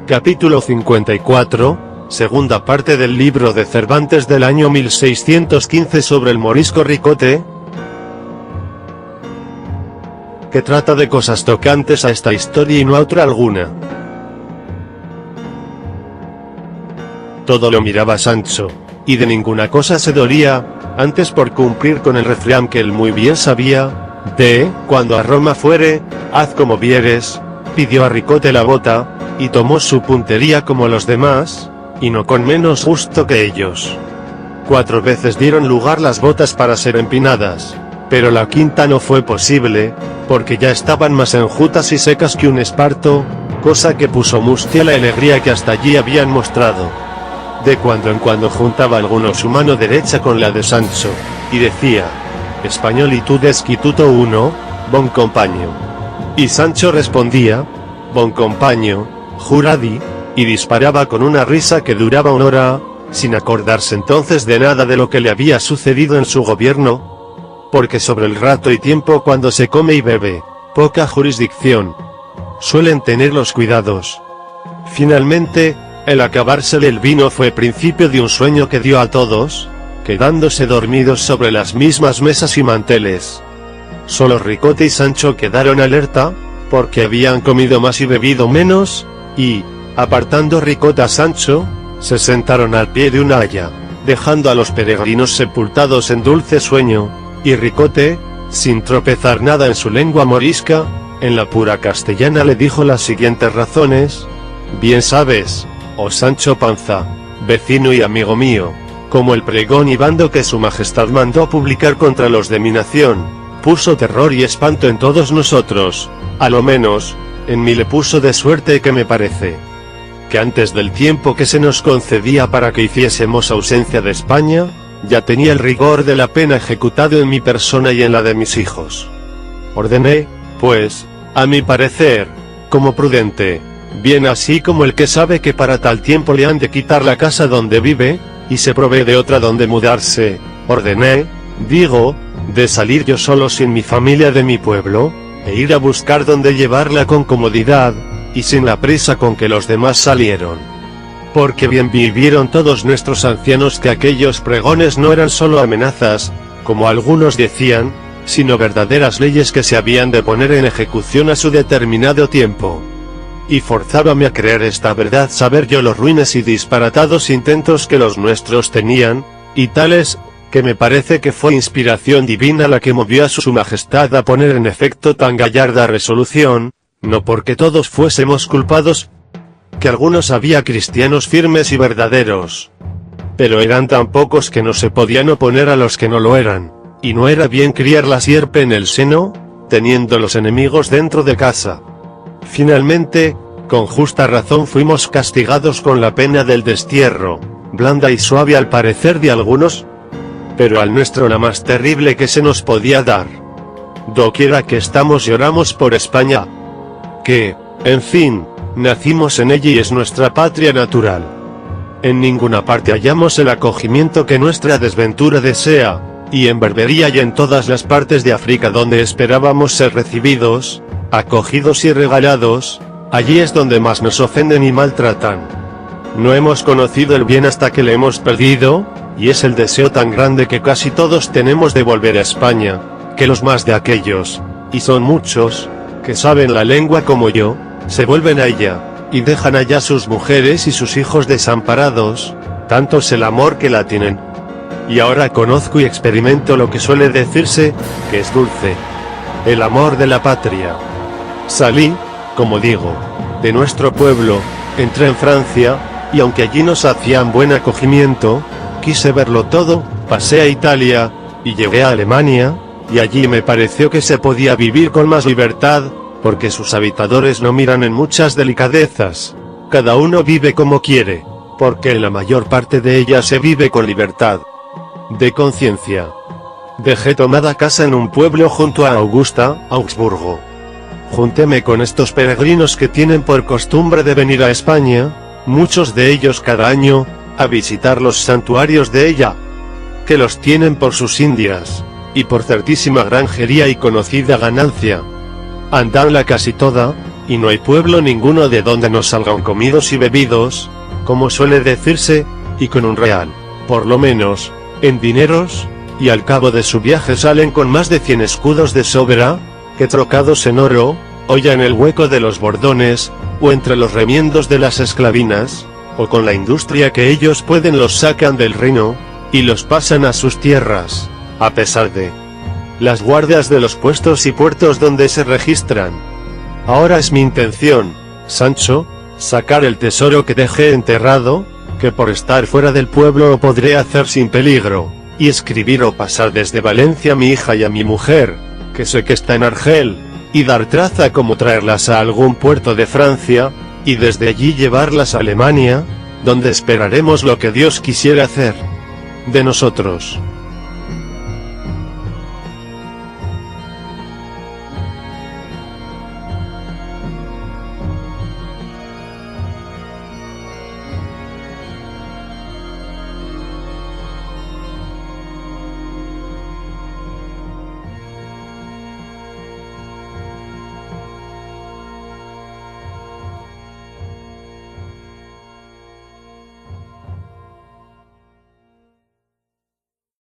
Capítulo 54, segunda parte del libro de Cervantes del año 1615 sobre el morisco Ricote, que trata de cosas tocantes a esta historia y no a otra alguna. Todo lo miraba Sancho, y de ninguna cosa se dolía, antes por cumplir con el refrán que él muy bien sabía, de, cuando a Roma fuere, haz como vieres, pidió a Ricote la bota, y tomó su puntería como los demás, y no con menos gusto que ellos. 4 veces dieron lugar las botas para ser empinadas, pero la quinta no fue posible, porque ya estaban más enjutas y secas que un esparto, cosa que puso mustia la alegría que hasta allí habían mostrado. De cuando en cuando juntaba alguno su mano derecha con la de Sancho, y decía, españolitud esquituto uno, bon compaño. Y Sancho respondía, bon compaño, juradi, y disparaba con una risa que duraba 1 hora, sin acordarse entonces de nada de lo que le había sucedido en su gobierno, porque sobre el rato y tiempo cuando se come y bebe, poca jurisdicción suelen tener los cuidados. Finalmente, el acabársele el vino fue principio de un sueño que dio a todos, quedándose dormidos sobre las mismas mesas y manteles. Solo Ricote y Sancho quedaron alerta, porque habían comido más y bebido menos, y, apartando Ricote a Sancho, se sentaron al pie de una haya, dejando a los peregrinos sepultados en dulce sueño, y Ricote, sin tropezar nada en su lengua morisca, en la pura castellana le dijo las siguientes razones: bien sabes, oh Sancho Panza, vecino y amigo mío, como el pregón y bando que su majestad mandó publicar contra los de mi nación, puso terror y espanto en todos nosotros, a lo menos, en mí le puso de suerte que me parece que antes del tiempo que se nos concedía para que hiciésemos ausencia de España, ya tenía el rigor de la pena ejecutado en mi persona y en la de mis hijos. Ordené, pues, a mi parecer, como prudente, bien así como el que sabe que para tal tiempo le han de quitar la casa donde vive, y se provee de otra donde mudarse, ordené, digo, de salir yo solo sin mi familia de mi pueblo, e ir a buscar donde llevarla con comodidad, y sin la prisa con que los demás salieron. Porque bien vivieron todos nuestros ancianos que aquellos pregones no eran solo amenazas, como algunos decían, sino verdaderas leyes que se habían de poner en ejecución a su determinado tiempo. Y forzábame a creer esta verdad saber yo los ruines y disparatados intentos que los nuestros tenían, y tales, que me parece que fue inspiración divina la que movió a su majestad a poner en efecto tan gallarda resolución, no porque todos fuésemos culpados, que algunos había cristianos firmes y verdaderos, pero eran tan pocos que no se podían oponer a los que no lo eran, y no era bien criar la sierpe en el seno, teniendo los enemigos dentro de casa. Finalmente, con justa razón fuimos castigados con la pena del destierro, blanda y suave al parecer de algunos, pero al nuestro la más terrible que se nos podía dar. Doquiera que estamos lloramos por España, que, en fin, nacimos en ella y es nuestra patria natural. En ninguna parte hallamos el acogimiento que nuestra desventura desea, y en Berbería y en todas las partes de África donde esperábamos ser recibidos, acogidos y regalados, allí es donde más nos ofenden y maltratan. No hemos conocido el bien hasta que le hemos perdido, y es el deseo tan grande que casi todos tenemos de volver a España, que los más de aquellos, y son muchos, que saben la lengua como yo, se vuelven a ella, y dejan allá sus mujeres y sus hijos desamparados, tanto es el amor que la tienen. Y ahora conozco y experimento lo que suele decirse, que es dulce, el amor de la patria. Salí, como digo, de nuestro pueblo, entré en Francia, y aunque allí nos hacían buen acogimiento, quise verlo todo, pasé a Italia, y llegué a Alemania, y allí me pareció que se podía vivir con más libertad, porque sus habitadores no miran en muchas delicadezas, cada uno vive como quiere, porque en la mayor parte de ellas se vive con libertad de conciencia. Dejé tomada casa en un pueblo junto a Augusta, Augsburgo. Juntéme con estos peregrinos que tienen por costumbre de venir a España, muchos de ellos cada año, a visitar los santuarios de ella, que los tienen por sus indias, y por certísima granjería y conocida ganancia. Andanla casi toda, y no hay pueblo ninguno de donde no salgan comidos y bebidos, como suele decirse, y con un real, por lo menos, en dineros, y al cabo de su viaje salen con más de 100 escudos de sobra, que trocados en oro, o ya en el hueco de los bordones, o entre los remiendos de las esclavinas, o con la industria que ellos pueden los sacan del reino, y los pasan a sus tierras, a pesar de las guardias de los puestos y puertos donde se registran. Ahora es mi intención, Sancho, sacar el tesoro que dejé enterrado, que por estar fuera del pueblo lo podré hacer sin peligro, y escribir o pasar desde Valencia a mi hija y a mi mujer, que sé que está en Argel, y dar traza como traerlas a algún puerto de Francia, y desde allí llevarlas a Alemania, donde esperaremos lo que Dios quisiera hacer de nosotros.